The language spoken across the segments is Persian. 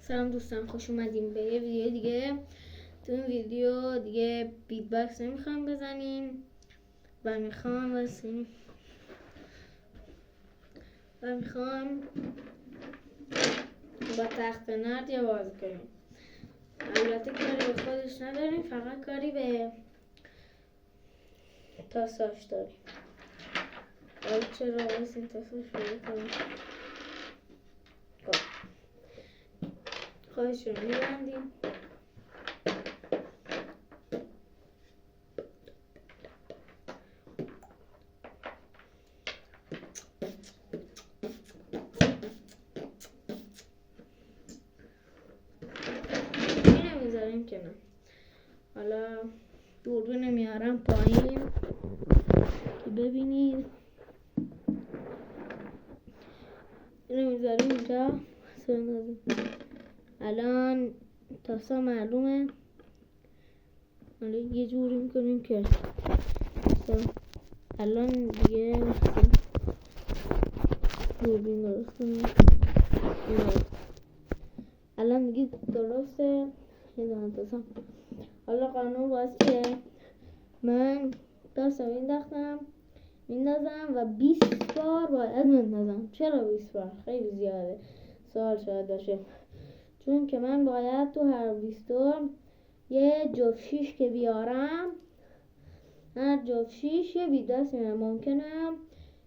سلام دوستان، خوش اومدیم به یه ویدیو دیگه. تو این ویدیو دیگه بیت باکس نمیخوایم بزنیم و میخوام با تخت نرد یه بازی کنیم. البته کاری به خودش نداریم، فقط کاری به تاساش داریم. حالا چرا باید این تاساش شروع کنیم؟ خواهش رو میبندیم. اینو میذاریم کنار. حالا دوربین میارم پایین که ببینید. اینو میذاریم اینجا. الان تاسا معلومه. حالا یه جوری میکنیم که الان دیگه دوربین درست کنیم. الان دیگه درسته. حالا قانون باید که من تاسا میندازم و 20 بار باید میندازم. چرا 20 بار؟ خیلی زیاده. سوال شاید باشه، چون که من باید تو هر 20 بار یه جفت شیش که بیارم، هر جفت شیش یه بیت باکس میارم. ممکنه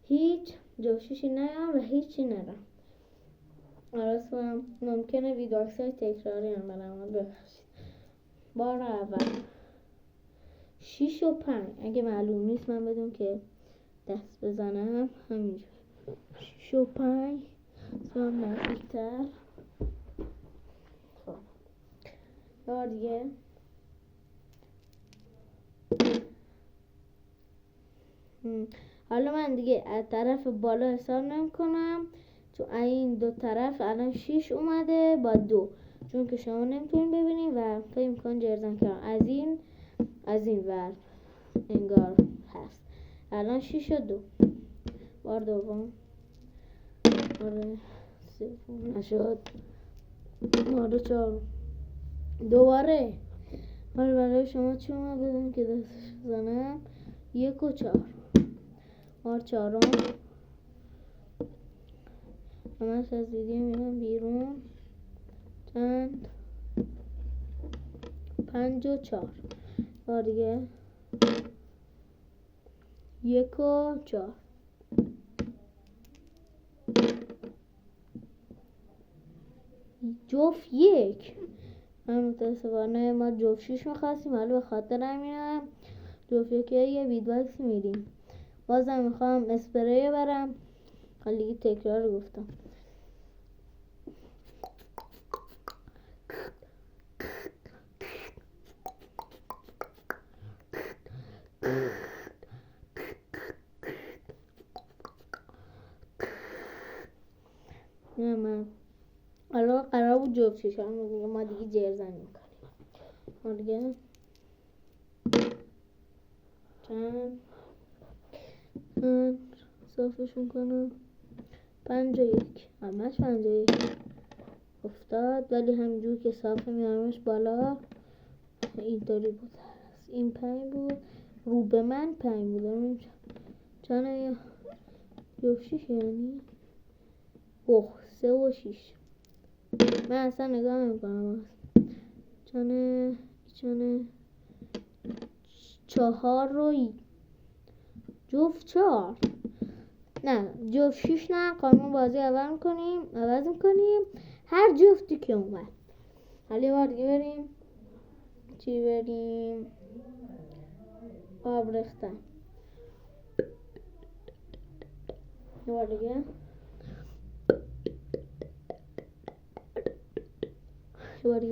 هیچ جفت شیشی نیارم و هیچی نرم. ممکنه بیت باکس های تکراری هم برم. ببخشید. بار اول 6 و 5 اگه معلوم نیست من بدون که دست بزنم همینجور 6 و 5 سوام نزدیکتر. خب بار دیگه حالا من دیگه از طرف بالا حساب نمی کنم، تو این دو طرف الان 6 اومده با 2، چون که شما نمیتونین ببینین و فکر میکنین جرزن کردم. از این ور انگار هست. الان 6 و 2. بار دوم بار سوم نشد. بار چهارم دوباره. حالا برای شما چی اومد بدون که دستش بزنم؟ 1 و 4. بار چهارم همش از دیدی میرم بیرون. چند؟ 5 و 4. بار دیگه 1 و 4. جفت 1. من متاسفانه ما جفت 6 میخواستیم، حالا به خاطر همینم جفت 1 یه بیت باکس میدیم. بازم میخوام اسپری برم. حالا دیگه تکرار گفتم. نه من حالا قرار بود جفت 6 ما دیگه جرزن میکنیم. حالا دیگه چند صافش میکنم. 5 و 1 همش 5 و 1 افتاد، ولی همینجور که صافه میارمش بالا اینطوری بود. این 5 بود، رو به من 5 بود. چند جفت 6 یعنی 3 و 6. من اصلا نگاه نمیکنم. چند 4 رو جفت 4 نه جفت 6 نه. قانون بازی عوض میکنیم هر جفتی که اومد. حالا بار دیگه بریم چی بریم؟ آب ریختن. یه بار دیگه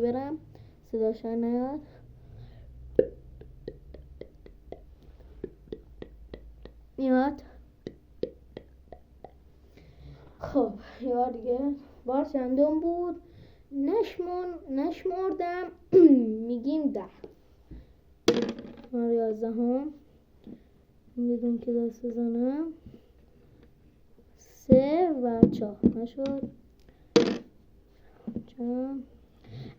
برم صداش نیاد. میاد. خب یه بار دیگه. بار چندم بود؟ نشمردم. میگیم 10. بار 11 میدونم که دست بزنم. 3 و 4 نشد. چند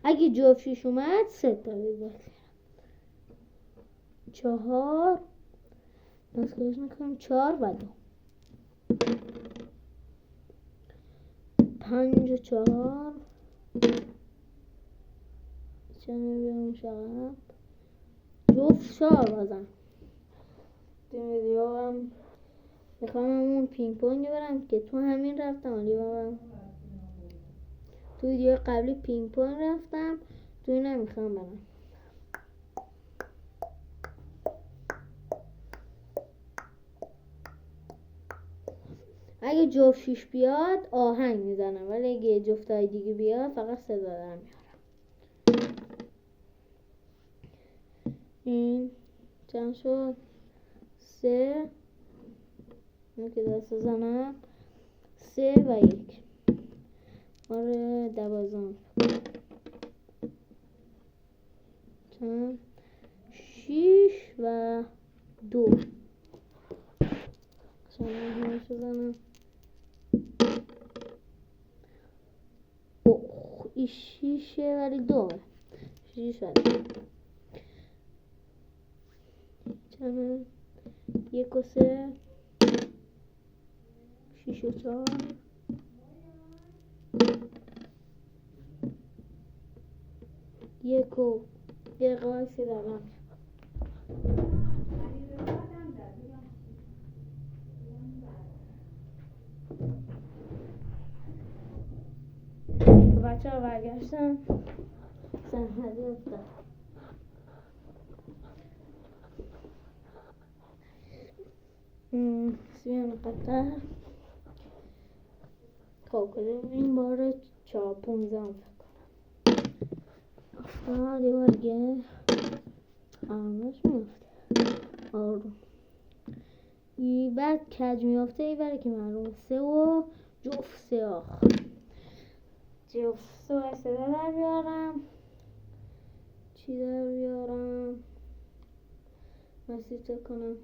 اگه جفت 6 اومد 3 تا بگذارم. 4 نسخهش نکنم 4 و 2 5 و 4 چند بیام شقب جفت 4 بازم دیدیم. میخوام اون پینگ پونگ برم که تو همین رفتم ولی برم تو ویدیو قبلی پینگ پونگ رفتم تو این نمیخوام برم. اگه جفت 6 بیاد آهنگ میزنم ولی اگه جفت های دیگه بیاد فقط صدا در میارم. این چند شد 3 اینو که دست بزنم 3 و 1 آره 12 چند 6 و 2 چند همش بزنم این 6 ولی 2 6 و 2 چند 1 و 3 6 و 4 1 و 1 قایسی دارم بچه ها برگشتم سنهدی افتاد سویان قطر خب کدوم این بار 4 15 افتاد یه بار دیگه آرامش میفته آروم ای بعد کج میفته ای بره که معلوم 3 و جفت 3 آخ جفت 3 و صدا در بیارم چی در بیارم مسیح کنم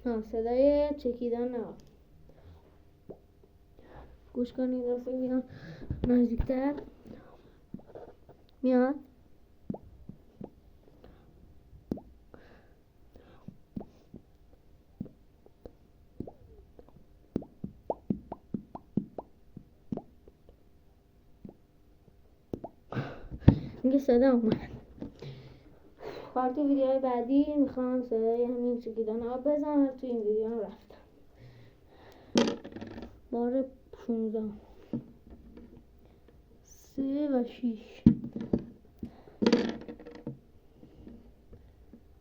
صدای چکیدن نه گوش کنید دسته بیان نزدیکتر میاد میگه صدا اومد. تو ویدیوهای بعدی میخوام صدای همین چکیدن آب بزنم تو این ویدیو هم رفتم بار 15 3 و 6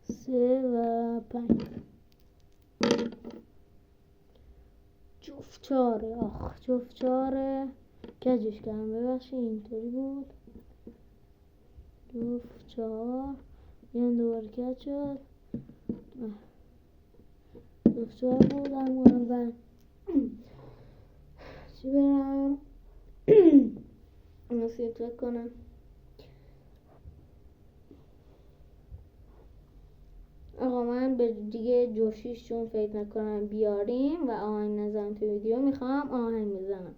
3 و 5 جفت 4 آخ جفت 4 کجش کردم ببخشید اینطوری بود جفت 4 بیان دوباره کج شد جفت 4 بودم و چی برم نصیحت کنم آقا من به دیگه جوشیش چون فکر نکنم بیاریم و آهنگ نزنم تو ویدیو میخوام آهنگ بزنم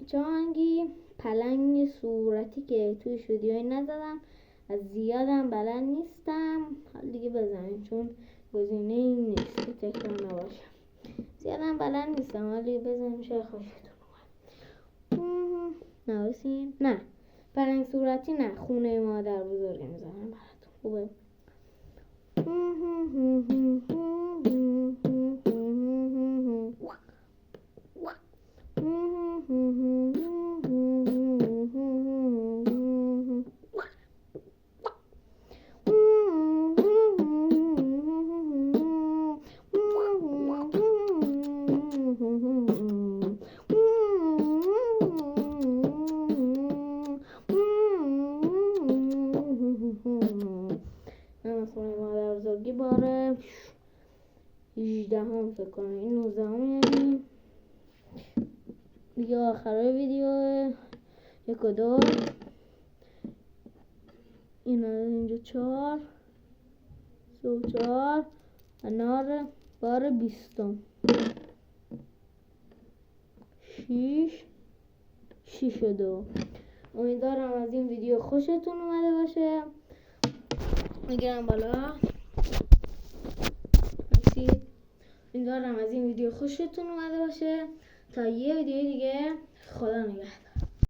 چه آهنگی پلنگ صورتی که توی ویدیوی نزدم از زیادم بلد نیستم حال دیگه بزنیم چون گزینه این نیست که تکرار نباشم زیادم بلد نیستم ولی بزنیم شاید خوشتون اومد نویسین نه پلنگ صورتی نه خونه مادر بزرگی میزنم براتون خوبه باره 18 هم فکر کنم این 19 هم یعنی دیگه آخرای ویدیو 1 و 2 این اینجا 4 3 و 4 انار بار 20 6 و 2. امیدوارم از این ویدیو خوشتون اومده باشه. میگیرم بالا. امیدوارم از این ویدیو خوشتون اومده باشه. تا یه ویدیو دیگه، خدا نگهدار.